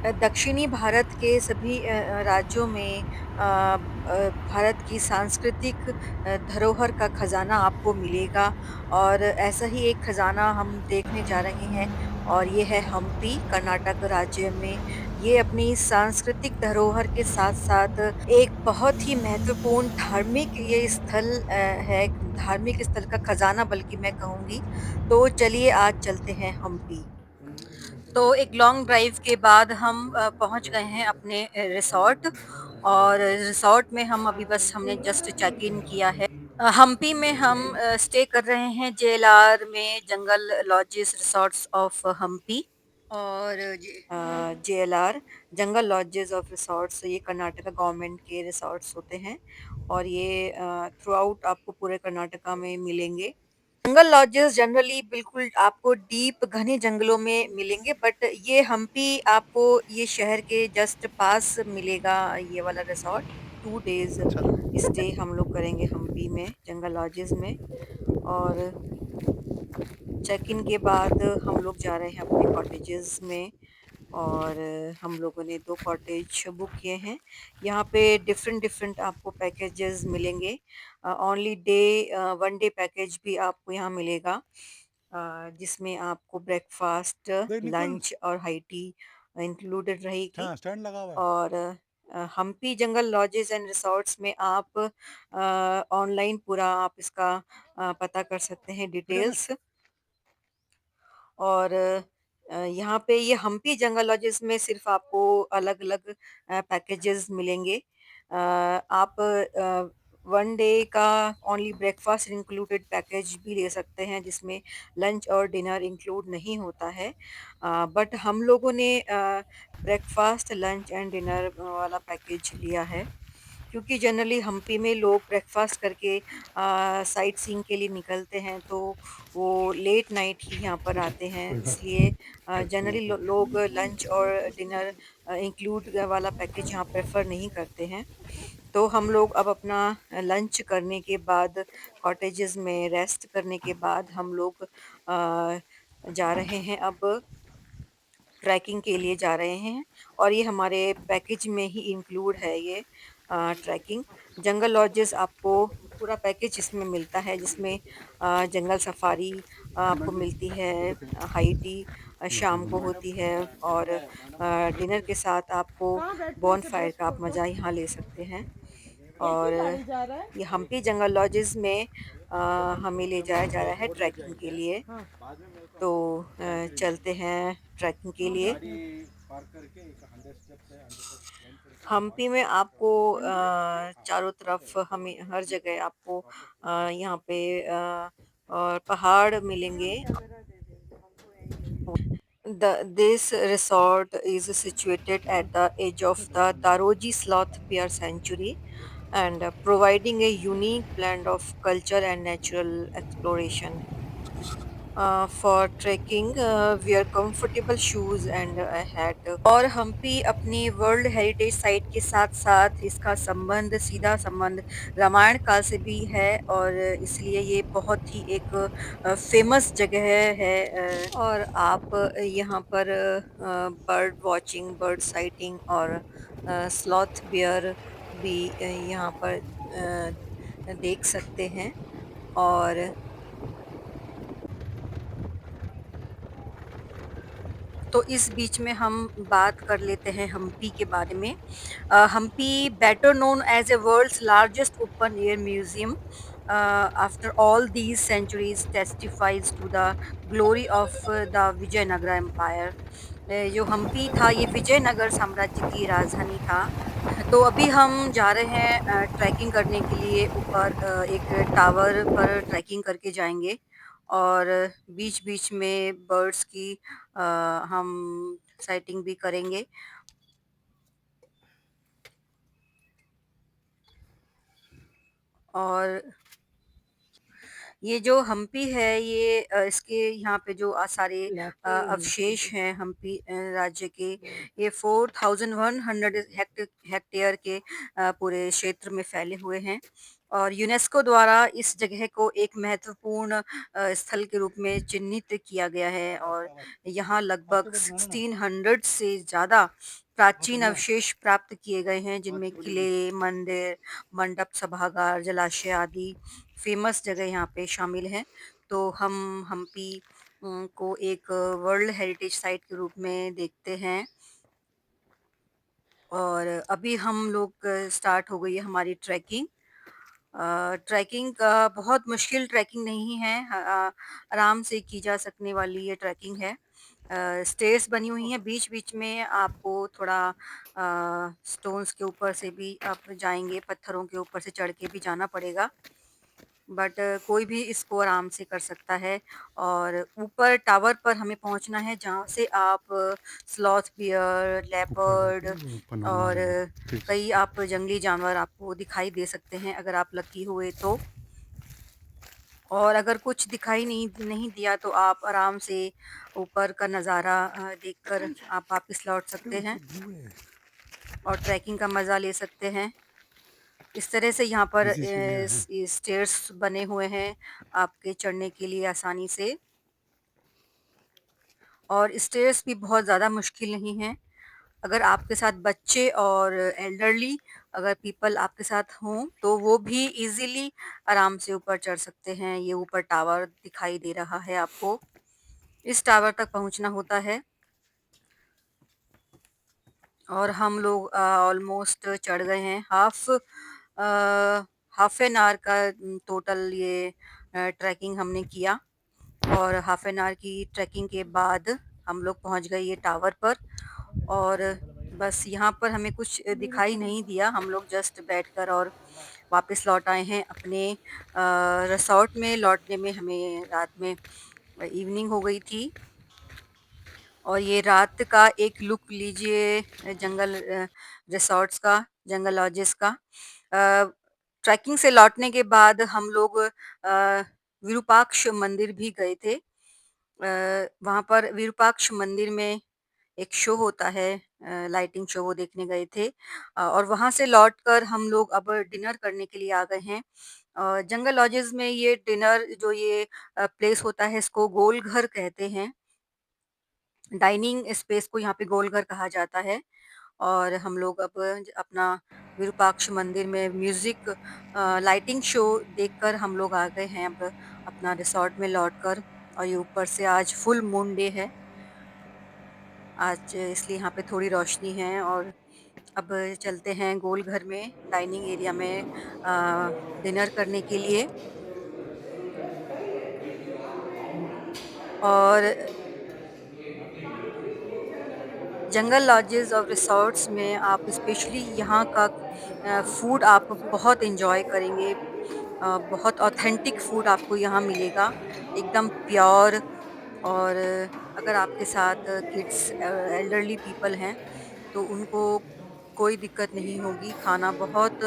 दक्षिणी भारत के सभी राज्यों में भारत की सांस्कृतिक धरोहर का खजाना आपको मिलेगा और ऐसा ही एक खजाना हम देखने जा रहे हैं और ये है हम्पी कर्नाटक राज्य में। ये अपनी सांस्कृतिक धरोहर के साथ-साथ एक बहुत ही महत्वपूर्ण धार्मिक ये स्थल है, धार्मिक स्थल का खजाना बल्कि मैं कहूँगी। तो चलिए आज चलते हैं हम्पी। तो एक लॉन्ग ड्राइव के बाद हम पहुँच गए हैं अपने रिसॉर्ट और रिसॉर्ट में हम अभी बस हमने जस्ट चेक इन किया है। हम्पी में हम स्टे कर रहे हैं जेएलआर में जंगल लॉजेस रिसॉर्ट्स ऑफ हम्पी और JLR jungle lodges of resorts ये कर्नाटका गवर्नमेंट के रिसॉर्ट्स होते हैं और ये थ्रू आउट आपको पूरे कर्नाटका में मिलेंगे। जंगल लॉजेस जनरली बिल्कुल आपको डीप घने जंगलों में मिलेंगे बट ये हम्पी आपको ये शहर के जस्ट पास मिलेगा ये वाला रिसॉर्ट। 2 डेज़ अच्छा। स्टे हम लोग करेंगे हम्पी में जंगल लॉजेस में और चेक इन के बाद हम लोग जा रहे हैं अपने कॉटेजेस में और हम लोगों ने 2 कॉटेज बुक किए हैं। यहाँ पे डिफरेंट डिफरेंट आपको पैकेजेस मिलेंगे। ओनली डे 1 डे पैकेज भी आपको यहाँ मिलेगा जिसमें आपको ब्रेकफ़ास्ट, देख निकल। लंच और हाई टी इंक्लूडेड रहेगी हाँ, स्टैंड लगा हुआ है। और हम्पी जंगल लॉजेस एंड रिसॉर्ट्स में आप ऑनलाइन पूरा आप इसका पता कर सकते हैं वीडियो में। डिटेल्स और यहाँ पे ये हम्पी जंगल लॉजेस में सिर्फ आपको अलग-अलग पैकेजेस मिलेंगे। आप 1 डे का ओनली ब्रेकफास्ट इंक्लूडेड पैकेज भी ले सकते हैं जिसमें लंच और डिनर इंक्लूड नहीं होता है। बट हम लोगों ने ब्रेकफास्ट, लंच एंड डिनर वाला पैकेज लिया है। क्योंकि जनरली हम्पी में लोग ब्रेकफास्ट करके साइट सीइंग के लिए निकलते हैं तो वो लेट नाइट ही यहाँ पर आते हैं इसलिए जनरली लोग लंच और डिनर इंक्लूड वाला पैकेज यहाँ प्रेफर नहीं करते हैं तो हम लोग अब अपना लंच करने के बाद कॉटेजेस में रेस्ट करने के बाद हम लोग जा रहे हैं अब ट्रैकिंग के लिए जा रहे हैं और ये हमारे पैकेज में ही इंक्लूड है ये ट्रैकिंग। जंगल लॉजेस आपको पूरा पैकेज इसमें मिलता है जिसमें जंगल सफारी आपको मिलती है, हाई टी शाम को होती है और डिनर के साथ आपको बॉनफायर का आप मज़ा यहाँ ले सकते हैं। एक ही और गाड़ी जा रहा है। ये हम्पी जंगल लॉजेस में हमें ले जाया जा रहा है ट्रैकिंग के लिए। हाँ। तो चलते हैं ट्रैकिंग के लिए। पार्क करके 100 स्टेप्स है, 100 स्टेप्स हम्पी में आपको चारों तरफ हमें हर जगह आपको यहाँ पे और पहाड़ मिलेंगे। This resort is situated at the edge of the Daroji Sloth Bear Sanctuary and providing a unique blend of culture and natural exploration. For trekking, wear comfortable shoes and a hat. और हम्पी अपनी world heritage site के साथ-साथ इसका संबंध सीधा संबंध रामायण काल से भी है और इसलिए ये बहुत ही एक फेमस जगह है और आप यहाँ पर बर्ड वॉचिंग, बर्ड साइटिंग और स्लॉथ बेयर भी यहाँ पर देख सकते हैं और तो इस बीच में हम बात कर लेते हैं हम्पी के बारे में। Hampi better known as a world's largest open air museum after all these centuries testifies to the glory of the Vijayanagara empire. जो हम्पी था ये विजयनगर साम्राज्य की राजधानी था। तो अभी हम जा रहे हैं ट्रैकिंग करने के लिए ऊपर एक टावर पर ट्रैकिंग करके जाएँगे और बीच-बीच में बर्ड्स की अ, हम साइटिंग भी करेंगे और ये जो हम्पी है ये इसके यहाँ पे जो सारे अवशेष हैं हम्पी राज्य के ये 4100 हेक्टेयर के पूरे क्षेत्र में फैले हुए हैं और यूनेस्को द्वारा इस जगह को एक महत्वपूर्ण स्थल के रूप में चिन्हित किया गया है और यहाँ लगभग हॉस्पिटल जाना ना 1600 से ज़्यादा प्राचीन हॉस्पिटल ना अवशेष प्राप्त किए गए हैं, जिनमें हॉस्पिटल किले, मंदिर, मंडप, सभागार, जलाशय आदि फ़ेमस जगह यहाँ पे शामिल हैं। तो हम हम्पी को एक वर्ल्ड हेरिटेज साइट के रूप में देखते हैं और अभी हम लोग स्टार्ट हो गई है हमारी ट्रैकिंग। ट्रैकिंग का बहुत मुश्किल ट्रैकिंग नहीं है, आराम से की जा सकने वाली ये ट्रैकिंग है। स्टेयर्स बनी हुई हैं, बीच-बीच में आपको थोड़ा स्टोन्स के ऊपर से भी आप जाएँगे, पत्थरों के ऊपर से चढ़ के भी जाना पड़ेगा। बट कोई भी इसको आराम से कर सकता है और ऊपर टावर पर हमें पहुंचना है जहां से आप स्लॉथ बियर, ऊपर लेपर्ड जाके बनाना और है फिक्स कई आप जंगली जानवर आपको दिखाई दे सकते हैं अगर आप लकी हुए तो। और अगर कुछ दिखाई नहीं नहीं दिया तो आप आराम से ऊपर का नज़ारा देखकर आप वापस लौट अरे सकते हैं ऊपर व्यू है और ट्रैकिंग का मज़ा ले सकते हैं। इस तरह से यहाँ पर इसी सीढ़ियाँ हैं स्टेयर्स बने हुए हैं आपके चढ़ने के लिए आसानी से और स्टेयर्स भी बहुत ज़्यादा मुश्किल नहीं हैं। अगर आपके साथ बच्चे और एल्डरली अगर पीपल आपके साथ हों तो वो भी इजीली आराम से ऊपर चढ़ सकते हैं। ये ऊपर टावर दिखाई दे रहा है आपको। इस टावर तक पहुँचना होता है और हम लोग ऑलमोस्ट चढ़ गए हैं। हाफ एन आवर का टोटल ये ट्रैकिंग हमने किया और हाफ एन आवर की ट्रैकिंग के बाद हम लोग पहुंच गए ये टावर पर और बस यहाँ पर हमें कुछ दिखाई नहीं दिया। हम लोग जस्ट बैठकर और वापस लौट आए हैं अपने रिसॉर्ट में। लौटने में हमें रात में इवनिंग हो गई थी और ये रात का एक लुक लीजिए जंगल रिसॉर्ट्स का, जंगल लॉजेस का। ट्रैकिंग से लौटने के बाद हम लोग विरूपाक्ष मंदिर भी गए थे। वहाँ पर विरूपाक्ष मंदिर में एक शो होता है, लाइटिंग शो, वो देखने गए थे। और वहाँ से लौटकर हम लोग अब डिनर करने के लिए आ गए हैं। जंगल लॉजेस में ये डिनर जो ये प्लेस होता है इसको गोल घर कहते हैं। डाइनिंग स्पेस को यहाँ पे गोल घर कहा जाता है और हम लोग अब अपना विरूपाक्ष मंदिर में म्यूजिक लाइटिंग शो देखकर हम लोग आ गए हैं अब अपना रिसॉर्ट में लौटकर। और ये ऊपर से आज फुल मून डे है आज, इसलिए यहाँ पे थोड़ी रोशनी है और अब चलते हैं गोल घर में डाइनिंग एरिया में डिनर करने के लिए। और जंगल लॉजेस और रिसॉर्ट्स में आप स्पेशली यहाँ का फूड आप बहुत एंजॉय करेंगे। बहुत ऑथेंटिक फूड आपको यहाँ मिलेगा, एकदम प्योर। और अगर आपके साथ किड्स एल्डरली पीपल हैं तो उनको कोई दिक्कत नहीं होगी। खाना बहुत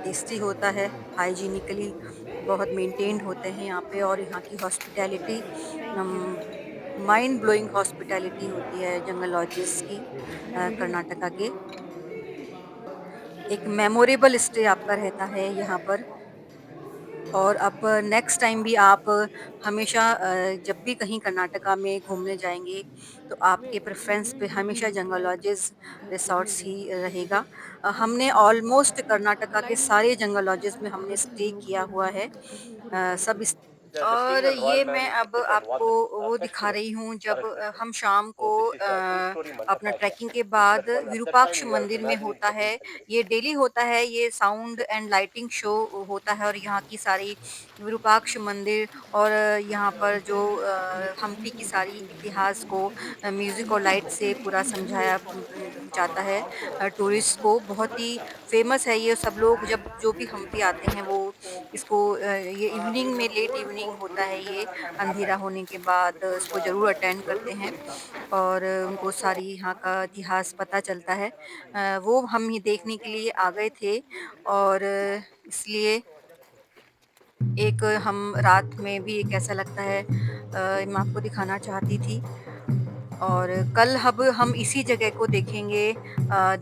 टेस्टी होता है, हाइजीनिकली बहुत मेंटेन्ड होते हैं यहाँ पे और यहाँ की हॉस्पिटैलिटी माइंड ब्लोइंग हॉस्पिटैलिटी होती है जंगल लॉजेस की कर्नाटका के। एक मेमोरेबल स्टे आपका रहता है यहाँ पर। और अब नेक्स्ट टाइम भी आप हमेशा जब भी कहीं कर्नाटका में घूमने जाएँगे, तो आपके प्रेफ़रेंस पे हमेशा जंगल लॉजेस, रिसॉर्ट्स ही रहेगा। हमने ऑलमोस्ट कर्नाटका के सारे जंगल लॉजेस में हमने स्टे किया हुआ है। सब इस और ये मैं अब आपको वो दिखा रही हूँ जब हम शाम को अपना ट्रैकिंग के बाद विरूपाक्ष मंदिर में होता है। ये डेली होता है, ये साउंड एंड लाइटिंग शो होता है और यहाँ की सारी विरूपाक्ष मंदिर और यहाँ पर जो हम्पी की सारी इतिहास को म्यूज़िक और लाइट से पूरा समझाया जाता है। टूरिस्ट को बहुत ही फ़ेमस है ये। सब लोग जब जो भी हम्पी आते हैं वो इसको ये इवनिंग में, लेट इवनिंग होता है ये, अंधेरा होने के बाद इसको ज़रूर अटेंड करते हैं और उनको सारी यहाँ का इतिहास पता चलता है। वो हम ये देखने के लिए आ गए थे और इसलिए एक हम रात में भी एक ऐसा लगता है मैं आपको दिखाना चाहती थी। और कल अब हम इसी जगह को देखेंगे,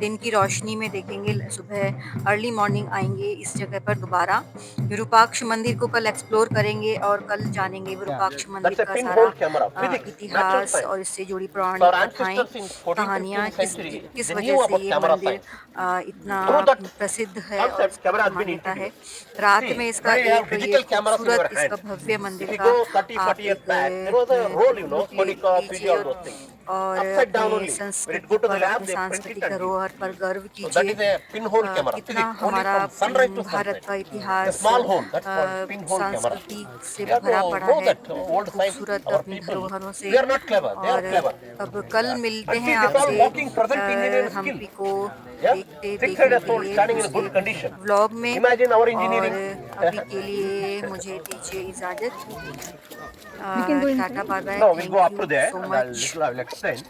दिन की रोशनी में देखेंगे, सुबह अर्ली मॉर्निंग आएँगे इस जगह पर दोबारा। विरूपाक्ष मंदिर को कल एक्सप्लोर करेंगे और कल जानेंगे Yeah. विरूपाक्ष मंदिर That's a का सारा pinhole camera. Physics, natural इतिहास और science. इससे जुड़ी So पौराणिक our कथाएँ, ancestors in 14th, कहानियाँ 15th किस century, किस they वजह knew से about ये camera मंदिर science. इतना Through that प्रसिद्ध है और concept, camera इसकी has been मान्यता है। introduced. रात See, में इसका today you have एक ये digital cameras in खूबसूरत your इसका hand. भव्य मंदिर If you का go 30, आप 40 years एक back, there was a roll, you know, look ले Konica, Fiji, लीजिए all those things. और Upside अपने down only. When it संस्कृति go to the पर, lab, अपने they print it सांस्कृतिक and give. धरोहर पर गर्व So that कीजिए। is a pinhole camera. कितना Physics, only हमारा from sunrise to Bharat sunset. का A इतिहास small hole, that's called pinhole camera. सांस्कृति से You have भरा to पड़ा know है, that old science, खूबसूरत our अपनी people, धरोहरों से। we are not clever, they are और clever. अब कल मिलते And हैं see, this all आपसे walking present Indian skill. Hampi को Yeah, देखने 600 के years old, लिए standing in दूसरे good condition. व्लॉग में। Imagine our और engineering. अभी के लिए मुझे दीजिए इजाज़त। We can go tata inside. Bye bye, No, we'll thank go up you to there so and much. I will explain.